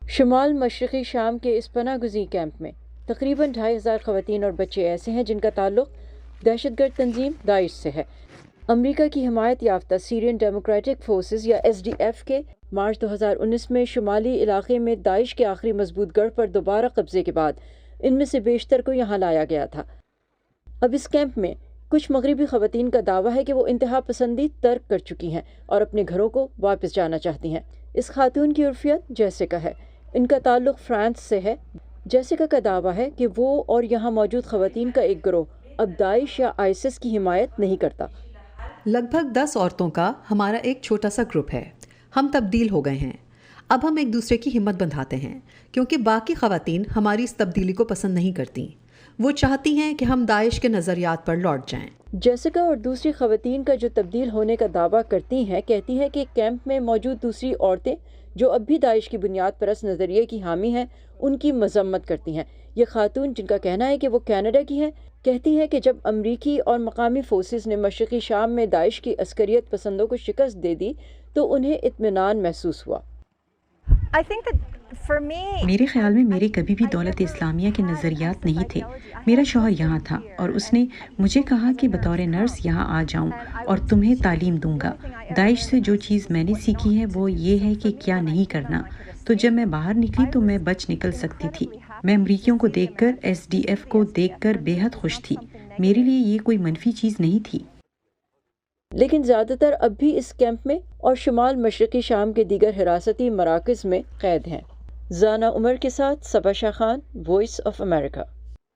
شمال مشرقی شام کے اس پناہ گزین کیمپ میں تقریباً 2500 خواتین اور بچے ایسے ہیں جن کا تعلق دہشت گرد تنظیم داعش سے ہے۔ امریکہ کی حمایت یافتہ سیرین ڈیموکریٹک فورسز یا SDF کے مارچ 2019 میں شمالی علاقے میں داعش کے آخری مضبوط گڑھ پر دوبارہ قبضے کے بعد ان میں سے بیشتر کو یہاں لایا گیا تھا۔ اب اس کیمپ میں کچھ مغربی خواتین کا دعویٰ ہے کہ وہ انتہا پسندی ترک کر چکی ہیں اور اپنے گھروں کو واپس جانا چاہتی ہیں۔ اس خاتون کی عرفیت جیسیکا ہے۔ ان کا تعلق فرانس سے ہے۔ جیسیکا کا دعویٰ ہے کہ وہ اور یہاں موجود خواتین کا ایک گروہ اب داعش یا ISIS کی حمایت نہیں کرتا۔ لگ بھگ 10 عورتوں کا ہمارا ایک چھوٹا سا گروپ ہے۔ ہم تبدیل ہو گئے ہیں۔ اب ہم ایک دوسرے کی ہمت بندھاتے ہیں کیونکہ باقی خواتین ہماری اس تبدیلی کو پسند نہیں کرتی۔ وہ چاہتی ہیں کہ ہم داعش کے نظریات پر لوٹ جائیں۔ جیسیکا اور دوسری خواتین کا جو تبدیل ہونے کا دعویٰ کرتی ہیں کہتی ہیں کہ کیمپ میں موجود دوسری عورتیں جو اب بھی داعش کی بنیاد پرست نظریے کی حامی ہیں ان کی مذمت کرتی ہیں۔ یہ خاتون جن کا کہنا ہے کہ وہ کینیڈا کی ہیں کہتی ہے کہ جب امریکی اور مقامی فورسز نے مشرقی شام میں داعش کی عسکریت پسندوں کو شکست دے دی تو انہیں اطمینان محسوس ہوا۔ میرے خیال میں میرے کبھی بھی دولت اسلامیہ کے نظریات نہیں تھے۔ میرا شوہر یہاں تھا اور اس نے مجھے کہا کہ بطور نرس یہاں آ جاؤں اور تمہیں تعلیم دوں گا۔ داعش سے جو چیز میں نے سیکھی ہے وہ یہ ہے کہ کیا نہیں کرنا۔ تو جب میں باہر نکلی تو میں بچ نکل سکتی تھی۔ میں امریکیوں کو دیکھ کر SDF کو دیکھ کر بے حد خوش تھی۔ میرے لیے یہ کوئی منفی چیز نہیں تھی۔ لیکن زیادہ تر اب بھی اس کیمپ میں اور شمال مشرقی شام کے دیگر حراستی مراکز میں قید ہیں۔ زانا عمر کے ساتھ صبا شاہ خان، وائس آف امریکہ۔